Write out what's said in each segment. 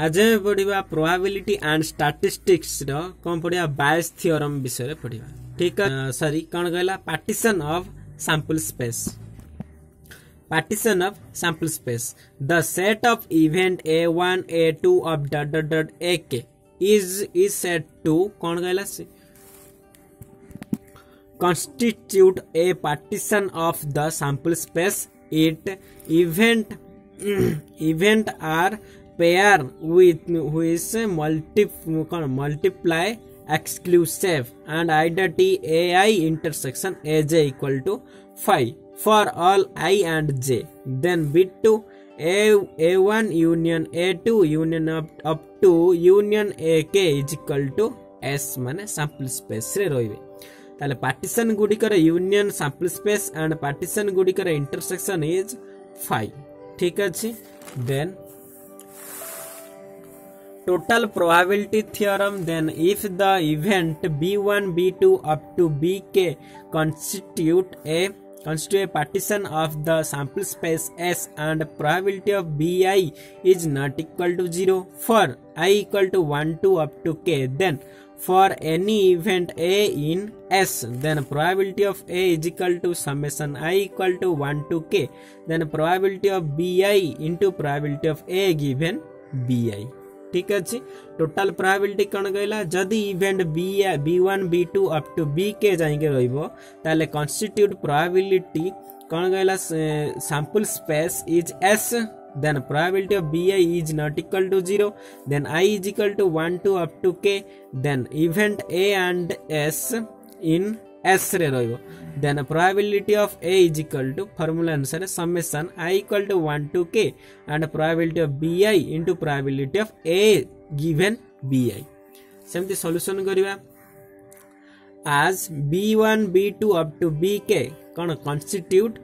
आज हम पढ़ा प्रोबेबिलिटी एंड स्टैटिस्टिक्स रो कौन पढ़ा बायस थ्योरम विषय पढ़ा ठीक है सॉरी कौन कहला partition of sample space partition of sample space the set of event a1 a2 of ak is said to कौन कहला constitute a partition of the sample space it event are pair with which multiply exclusive and identity ai intersection aj equal to phi for all I and j then b2 a1 union a2 union up to union ak is equal to s माने sample space रे रहिबे ताले partition गुडी कर union sample space and partition गुडी कर intersection is phi ठीक अछि then total probability theorem then if the event b1 b2 up to bk constitute a partition of the sample space S and probability of bi is not equal to 0 for I equal to 1 to up to k then for any event a in S then probability of a is equal to summation I equal to 1 to k then probability of bi into probability of a given bi ठीक अछि total probability कोन कहला जदी event b1 b2 up to bk जाई के रहइबो ताले constitute probability कोन कहला sample space is s then probability of bi is not equal to 0 then I is equal to 1 to up to k then event a and s in s रे रहइबो then probability of a is equal to formula अनुसार summation I equal to 1 to k and probability of bi into probability of a given bi सेमती solution करिवा as b1 b2 up to bk कोन constitute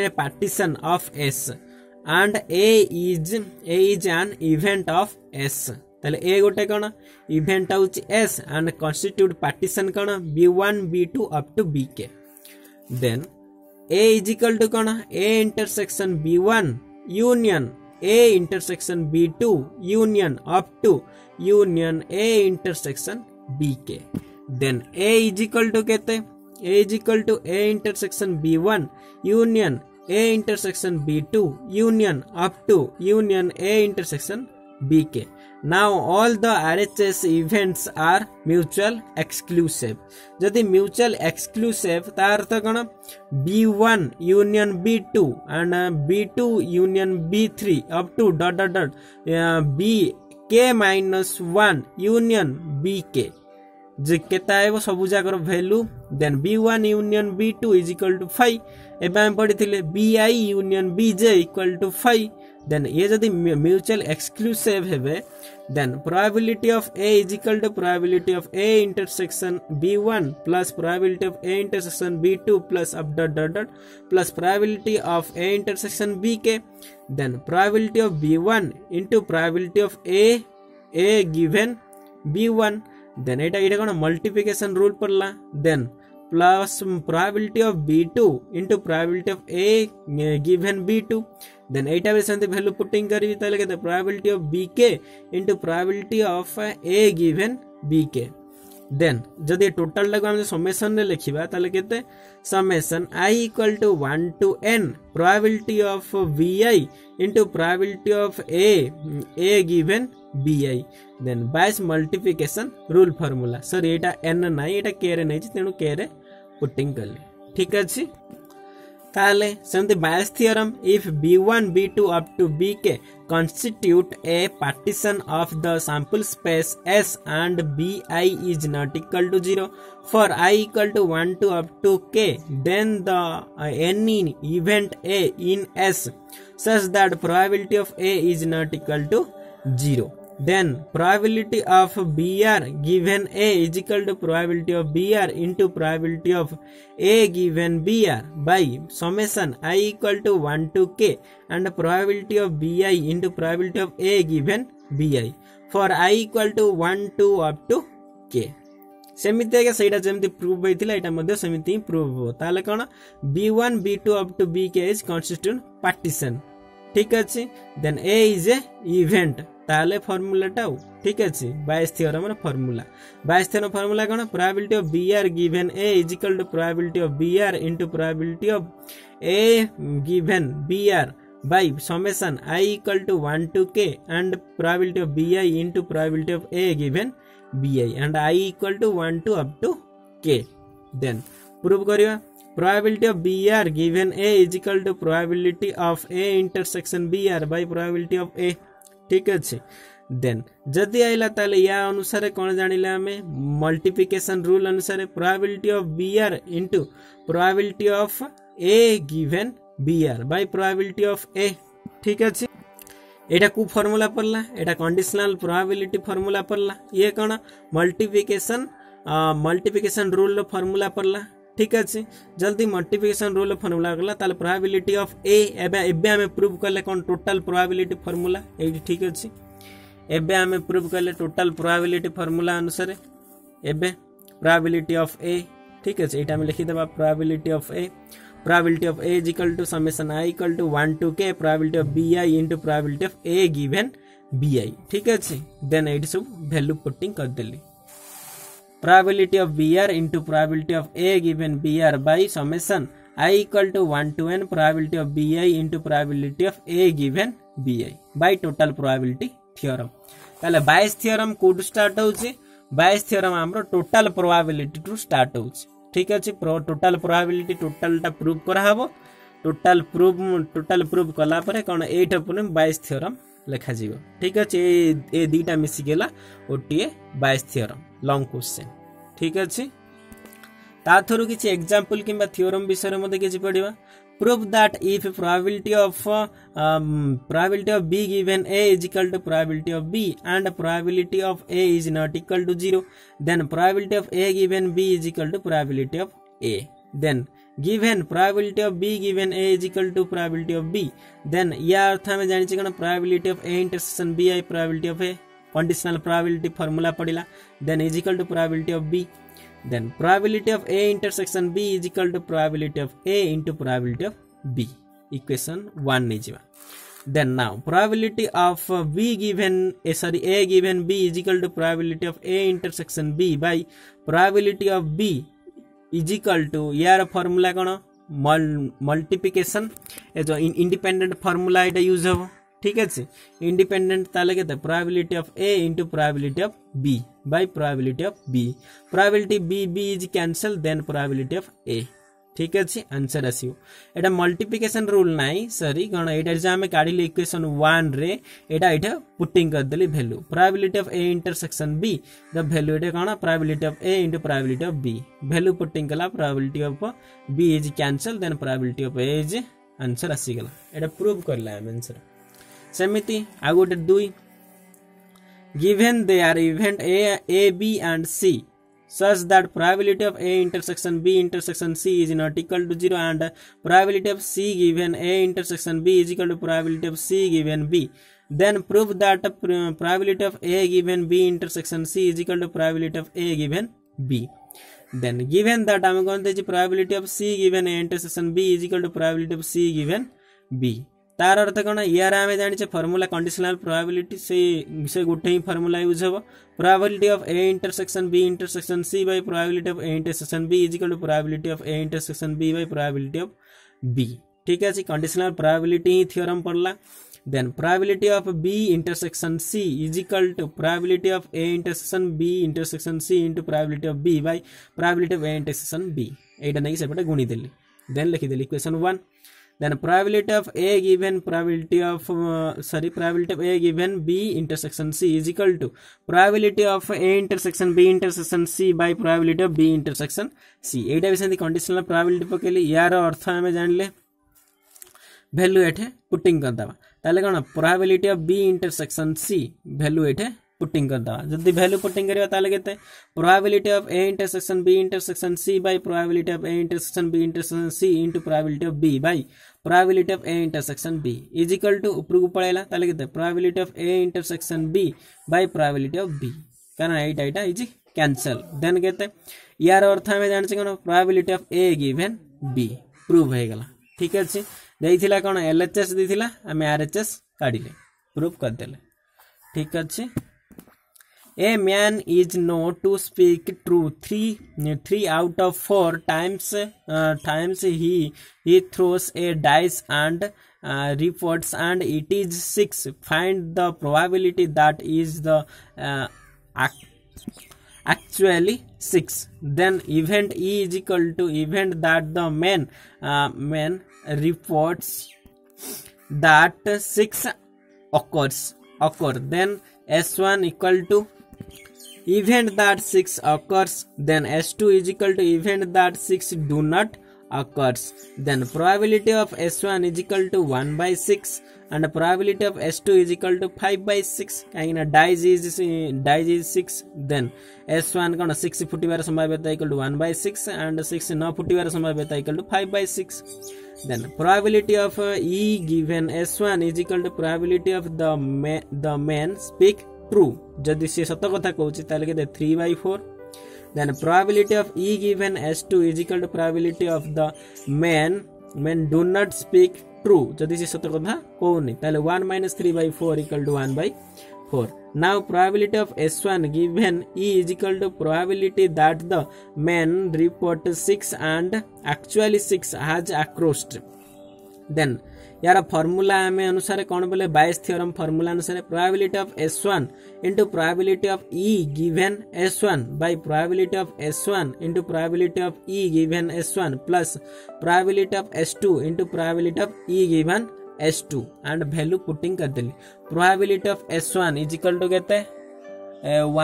a partition of s and a is an event of s ताले A गोटे कोन event आउच s and constitute partition कोन b1 b2 up to bk then a is equal to cone a intersection b1 union a intersection b2 union up to union a intersection bk then a is equal to केते a is equal to a intersection b1 union a intersection b2 union up to union a intersection bk now all the RHS events are mutual exclusive जदि mutual exclusive तार अर्थ कोन b1 union b2 and b2 union b3 up to ... bk minus 1 union bk जे केता आइबो सब जाकर value then b1 union b2 is equal to 5 एबे हम पढिथिले bi union bj equal to 5 then ये जदि mutual exclusive हेबे then probability of a is equal to probability of a intersection b1 plus probability of a intersection b2 plus up ... plus probability of a intersection bk then probability of b1 into probability of a given b1 then এটা কোন multiplication rule पड़ला then plus probability of b2 into probability of a given b2 then एटा भी सेंते value putting करबी ताले केते probability of bk into probability of a given bk then जदि total ला हम summation रे लिखिबा ताले केते summation I equal to 1 to n probability of vi into probability of a given bi then by multiplication rule formula sir Etah n नाही एटा k रे नाही तेनु k रे पुटिंग करले ठीक अछि ताले सेमते बायस theorem if b1 b2 up to bk constitute a partition of the sample space s and bi is not equal to 0 for I equal to 1 to up to k then the any event a in s such that probability of a is not equal to 0 then probability of br given a is equal to probability of br into probability of a given br by summation I equal to 1 to k and probability of bi into probability of a given bi for I equal to 1 to up to k सेमिति आगे सेटा जेमति prove होइतिला एटा मध्ये सेमिति prove हो ताले कोन b1 b2 up to bk is constitute partition ठीक अच्छे then A is a event ताले फॉर्मूलाटा ठीक अच्छे बायस थ्योरम रो फॉर्मूला बायस थ्योरम फॉर्मूला कोन probability of B r given A is equal to probability of B r into probability of A given B r by summation I equal to 1 to k and probability of bi into probability of a given bi and I equal to 1 to up to k then prove करिवा probability of br given a is equal to probability of a intersection br by probability of a ठीक अच्छे then जदि आइला ताले या अनुसार कौन जानिले हमें multiplication rule अनुसार probability of br into probability of a given br by probability of a ठीक अच्छे एटा को फार्मूला पड़ला एटा कंडीशनल प्रोबेबिलिटी फार्मूला पड़ला ये कौन मल्टीप्लिकेशन रूल रो फार्मूला पड़ला ठीक अच्छे जल्दी मल्टीप्लिकेशन रूल फार्मूला करला ताले प्रोबेबिलिटी ऑफ a एबे हमें प्रूव करले कौन टोटल प्रोबेबिलिटी फार्मूला एटी ठीक अच्छे एबे हमें प्रूव करले टोटल प्रोबेबिलिटी फार्मूला अनुसार एबे प्रोबेबिलिटी ऑफ a ठीक अच्छे एटा में लिखि देबा probability of a probability of a is equal to summation I equal to 1 to k probability of bi into probability of a given bi ठीक है देन एटी सब वैल्यू पुटिंग कर देली probability of br into probability of a given br by summation I equal to 1 to n probability of bi into probability of a given bi by total probability theorem ताले बायस theorem code start होउची बायस theorem हमरो total probability to start होउची ठीक अच्छे total probability total टा prove करा हबो total prove कला परे कोन 8 अपने 22 थ्योरम लिखा जीवो ठीक अच्छे ए दीटा मिसी गेला ओटीए 22 थ्योरम लॉन्ग क्वेश्चन ठीक अच्छे ता थरु किछि एग्जांपल किबा थ्योरम विषय मध्ये किछि पढिबा prove that if probability of b given a is equal to probability of b and probability of a is not equal to 0 then probability of a given b is equal to probability of a then given probability of b given a is equal to probability of b then या अर्थ में जानि छी कोन probability of a intersection b by probability of a conditional probability formula पडिला then is equal to probability of b then probability of a intersection b is equal to probability of a into probability of b equation 1 नहीं जीवा then now probability of b given a given b is equal to probability of a intersection b by probability of b is equal to यार formula कोन multiplication ए जो independent formula एटा use हो ठीक है independent ताले के probability of a into probability of b by probability of b probability b is cancel then probability of a ठीक है answer आसीओ एटा multiplication rule नाही सॉरी कोन एटा जे हमें काढिले इक्वेशन 1 रे एटा पुटिंग कर देली value probability of a intersection b the value एटा कोन probability of a into probability of b value putting कला probability of b is cancel then probability of a is answer आसी गला एटा प्रूव करला हम आंसर सेमिति आ गोटे 2 given they are event a b and c such that probability of a intersection b intersection c is not equal to 0 and probability of c given a intersection b is equal to probability of c given b then prove that probability of a given b intersection c is equal to probability of a given b then given that हम कहते हैं probability of c given a intersection b is equal to probability of c given b तार अर्थ कौन यार आम जाने formula conditional probability से गोटे ही फॉर्मूला यूज हो probability of A intersection B intersection C by probability of A intersection B is equal to probability of A intersection B by probability of B ठीक है कंडीशनल प्रोबेबिलिटी ही theorem पड़ला then probability of B intersection C is equal to probability of A intersection B intersection C into probability of B by probability of A intersection B एटा नहीं सेपटे गुणी देली then लिखि देली equation 1 then probability of a given probability of a given b intersection c is equal to probability of a intersection b intersection c by probability of b intersection c एटा भी सेंती conditional probability पकेली यार अर्थ हमें जानले value एठे putting कर दबा ताले कोन probability of b intersection c value एठे पुटिंग कर दबा जदी वैल्यू पुटिंग करियो ताले केते probability of a intersection b intersection c by probability of a intersection b intersection c into probability of b by probability of a intersection b is equal to ऊपर को पळेला ताले केते probability of a intersection b by probability of b कारण एटा is cancel then केते यार अर्थ हमें जान छै कोन probability of a given b prove हो गला ठीक है देइथिला कोन LHS देइथिला आमे RHS काढिले प्रूफ कर देले ठीक अछि A man is known to speak true 3 out of 4 times he throws a dice and reports and it is 6 find the probability that is the actually 6 then event E is equal to event that the man reports that 6 occur then S1 equal to event that 6 occurs then S2 is equal to event that 6 do not occurs then probability of S1 is equal to 1 by 6 and probability of S2 is equal to 5 by 6 काइना dice is 6 then S1 कोन 6 फुटिबार संभाव्यता equal to 1 by 6 and 6 न फुटिबार संभाव्यता equal to 5 by 6 then probability of E given S1 is equal to probability of the man speak true जदि से सत कथा कहउची ताले के 3 by 4 then probability of E given S2 is equal to probability of the man do not speak true जदि से सत कथा कहउनी ताले 1 minus 3 by 4 equal to 1 by 4 now probability of S1 given E is equal to probability that the man report 6 and actually 6 has crossed then यार formula आमे अनुसार कौन बोले बायस थ्योरम फॉर्मूला अनुसार probability of S1 into probability of E given S1 by probability of S1 into probability of E given S1 plus probability of S2 into probability of E given S2 and value putting कर देली probability of S1 is equal to केते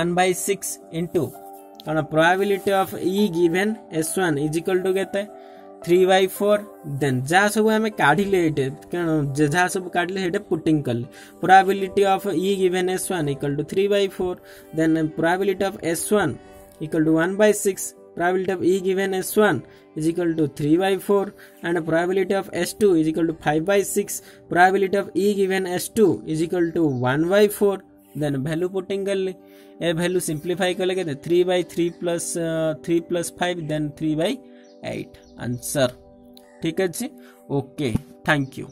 1 by 6 into कौन probability of E given S1 is equal to केते 3 by 4 then जा सब हमें काढिले एटे कण जा सब काढले हेटे पुटिंग करले probability of E given S1 equal to 3 by 4 then probability of S1 equal to 1 by 6 probability of E given S1 is equal to 3 by 4 and probability of S2 is equal to 5 by 6 probability of E given S2 is equal to 1 by 4 then value putting करले ए value simplify करले के 3 by 3 plus 5 then 3 by 8 answer ठीक है जी okay thank you